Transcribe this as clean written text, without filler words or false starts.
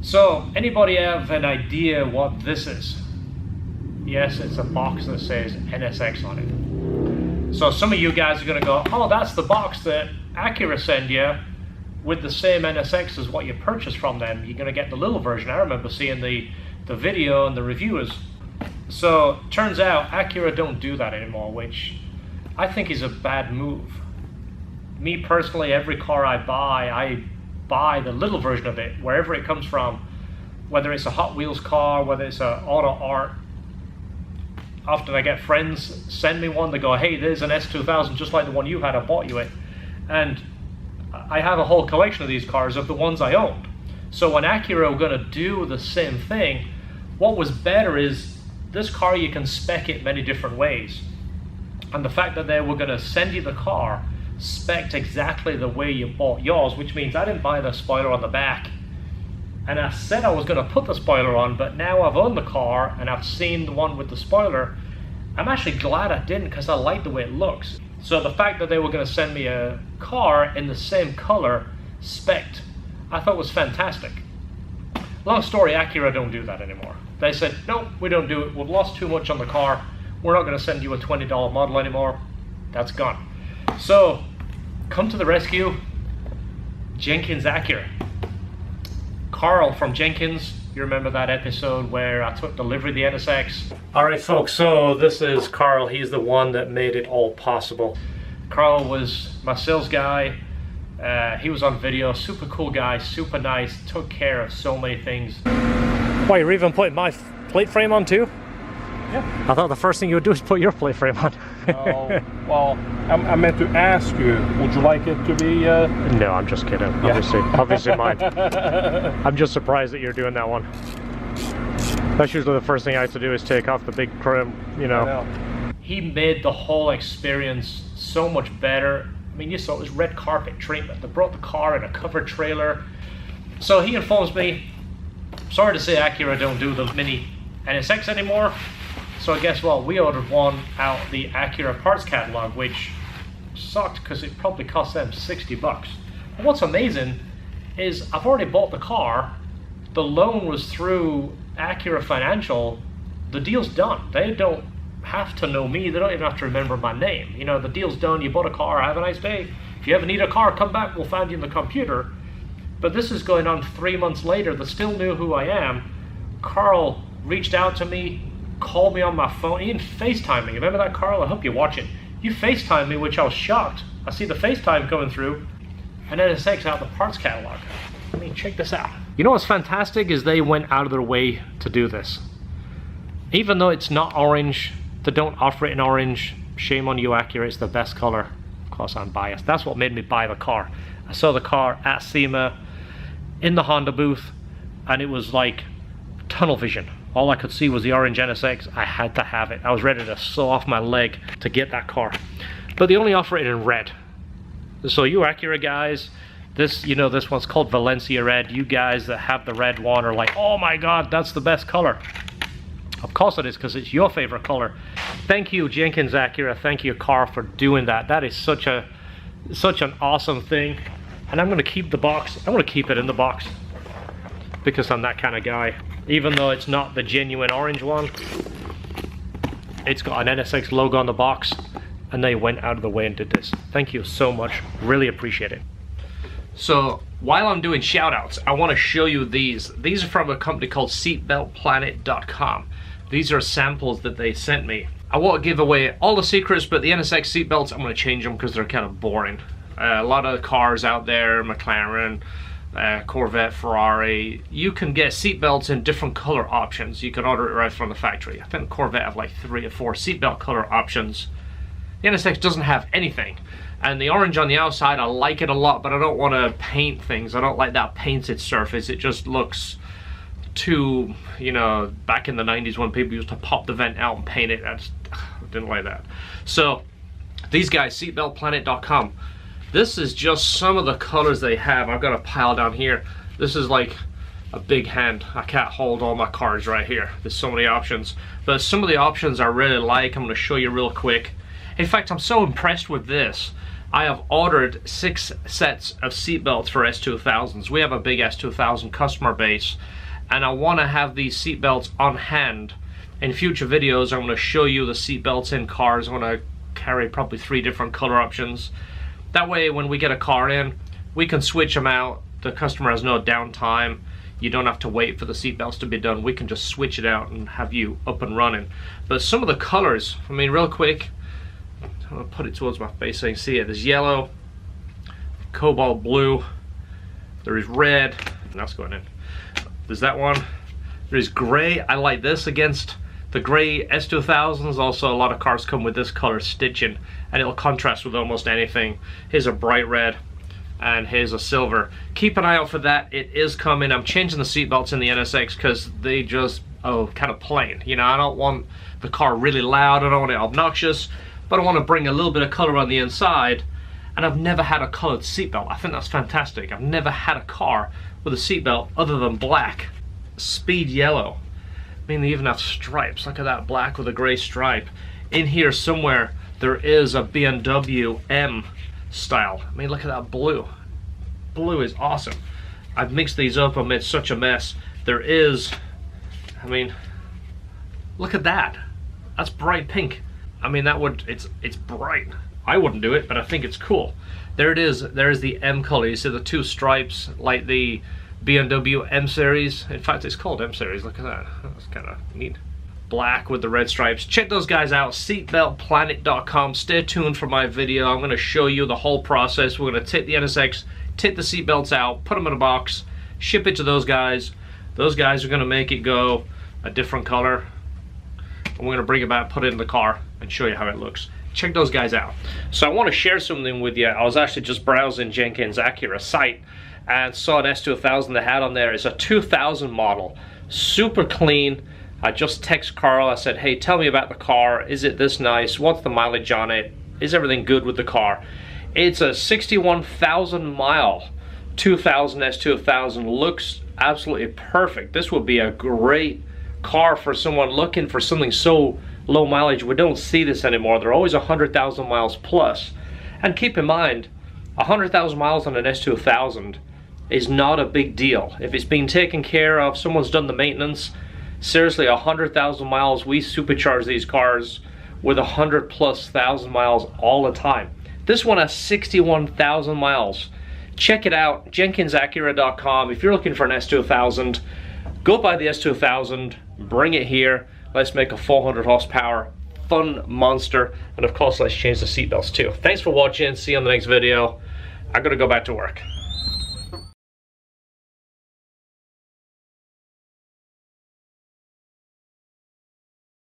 So, anybody have an idea what this is? Yes, it's a box that says NSX on it. So some of you guys are going to go, oh, that's the box that Acura send you with the same NSX as what you purchased from them. You're going to get the little version. I remember seeing the video and the reviewers. So, turns out Acura don't do that anymore, which I think is a bad move. Me personally, every car I buy the little version of it, wherever it comes from, whether it's a Hot Wheels car, whether it's a Auto Art. Often I get friends send me one, they go, hey, there's an S2000 just like the one you had, I bought you it. And I have a whole collection of these cars of the ones I owned. So when Acura were going to do the same thing, what was better is this car you can spec it many different ways. And the fact that they were going to send you the car spec'd exactly the way you bought yours, which means I didn't buy the spoiler on the back. And I said I was going to put the spoiler on, but now I've owned the car and I've seen the one with the spoiler. I'm actually glad I didn't, because I like the way it looks. So the fact that they were going to send me a car in the same color, spec'd, I thought was fantastic. Long story, Acura don't do that anymore. They said, nope, we don't do it. We've lost too much on the car. We're not going to send you a $20 model anymore. That's gone. So, come to the rescue, Jenkins Acura. Carl from Jenkins, you remember that episode where I took delivery of the NSX? Alright folks, so this is Carl. He's the one that made it all possible. Carl was my sales guy. He was on video, super cool guy, super nice, took care of so many things. Why, you're even putting my plate frame on too? Yeah. I thought the first thing you would do is put your plate frame on. Oh, well, I meant to ask you, would you like it to be... No, I'm just kidding. Yeah. Obviously mine. I'm just surprised that you're doing that one. That's usually the first thing I have to do is take off the big chrome, you know. He made the whole experience so much better. I mean, you saw it was red carpet treatment. They brought the car in a covered trailer. So he informs me, sorry to say Acura don't do the mini NSX anymore. So guess what? We ordered one out the Acura parts catalog, which sucked because it probably cost them 60 bucks. But what's amazing is I've already bought the car. The loan was through Acura Financial. The deal's done. They don't have to know me. They don't even have to remember my name. You know, the deal's done. You bought a car. Have a nice day. If you ever need a car, come back. We'll find you in the computer. But this is going on 3 months later. They still knew who I am. Carl reached out to me, called me on my phone. He even FaceTimed me. Remember that, Carl? I hope you're watching. You FaceTimed me, which I was shocked. I see the FaceTime coming through, and then it takes out the parts catalog. I mean, check this out. You know what's fantastic is they went out of their way to do this. Even though it's not orange, they don't offer it in orange. Shame on you, Acura. It's the best color. Of course, I'm biased. That's what made me buy the car. I saw the car at SEMA in the Honda booth, and it was like tunnel vision. All I could see was the orange NSX. I had to have it. I was ready to saw off my leg to get that car. But they only offer it in red. So you Acura guys, this, you know, this one's called Valencia Red. You guys that have the red one are like, oh my God, that's the best color. Of course it is, because it's your favorite color. Thank you, Jenkins Acura. Thank you, Carl, for doing that. That is such an awesome thing. And I'm gonna keep the box. I'm gonna keep it in the box because I'm that kind of guy. Even though it's not the genuine orange one, it's got an NSX logo on the box, and they went out of the way and did this. Thank you so much. Really appreciate it. So while I'm doing shout outs, I want to show you these. These are from a company called seatbeltplanet.com. These are samples that they sent me. I won't give away all the secrets, but the NSX seatbelts, I'm going to change them because they're kind of boring. A lot of cars out there, McLaren, Corvette, Ferrari, you can get seatbelts in different color options. You can order it right from the factory. I think Corvette have like 3 or 4 seatbelt color options. The NSX doesn't have anything. And the orange on the outside, I like it a lot, but I don't want to paint things. I don't like that painted surface. It just looks too, you know, back in the 90s when people used to pop the vent out and paint it. I didn't like that. So these guys, seatbeltplanet.com. This is just some of the colors they have. I've got a pile down here. This is like a big hand. I can't hold all my cards right here. There's so many options. But some of the options I really like, I'm going to show you real quick. In fact, I'm so impressed with this. I have ordered 6 sets of seatbelts for S2000s. We have a big S2000 customer base, and I want to have these seatbelts on hand. In future videos, I'm going to show you the seatbelts in cars. I'm going to carry probably 3 different color options. That way, when we get a car in, we can switch them out. The customer has no downtime. You don't have to wait for the seatbelts to be done. We can just switch it out and have you up and running. But some of the colors, I mean, real quick, I'm going to put it towards my face so you can see it. There's yellow, cobalt blue, there is red, and that's going in. There's that one. There's gray. I like this against the gray S2000s. Also, a lot of cars come with this color stitching, and it'll contrast with almost anything. Here's a bright red, and here's a silver. Keep an eye out for that. It is coming. I'm changing the seatbelts in the NSX because they just, kind of plain. You know, I don't want the car really loud. I don't want it obnoxious, but I want to bring a little bit of color on the inside. And I've never had a colored seatbelt. I think that's fantastic. I've never had a car with a seatbelt other than black. Speed yellow. I mean, they even have stripes. Look at that, black with a gray stripe. In here somewhere, there is a BMW M style. I mean, look at that blue. Blue is awesome. I've mixed these up. I made such a mess. There is, I mean, look at that. That's bright pink. I mean, that would, it's bright. I wouldn't do it, but I think it's cool. There it is. There's the M color. You see the 2 stripes like the BMW M series. In fact, it's called M series. Look at that. That's kind of neat. Black with the red stripes. Check those guys out. Seatbeltplanet.com. Stay tuned for my video. I'm going to show you the whole process. We're going to take the NSX, take the seatbelts out, put them in a box, ship it to those guys. Those guys are going to make it go a different color. And we're going to bring it back, put it in the car, and show you how it looks. Check those guys out. So I want to share something with you. I was actually just browsing Jenkins Acura site and saw an S2000 they had on there. It's a 2000 model, super clean. I just text Carl. I said, hey, tell me about the car. Is it this nice? What's the mileage on it? Is everything good with the car? It's a 61,000 mile 2000 S2000. Looks absolutely perfect. This would be a great car for someone looking for something so low mileage. We don't see this anymore. They're always 100,000 miles plus. And keep in mind, 100,000 miles on an S2000 is not a big deal. If it's been taken care of, someone's done the maintenance, seriously, 100,000 miles, we supercharge these cars with 100,000+ miles all the time. This one has 61,000 miles. Check it out, JenkinsAcura.com. If you're looking for an S2000, go buy the S2000, bring it here. Let's make a 400 horsepower fun monster, and of course let's change the seatbelts too. Thanks for watching. See you on the next video. I'm gonna go back to work.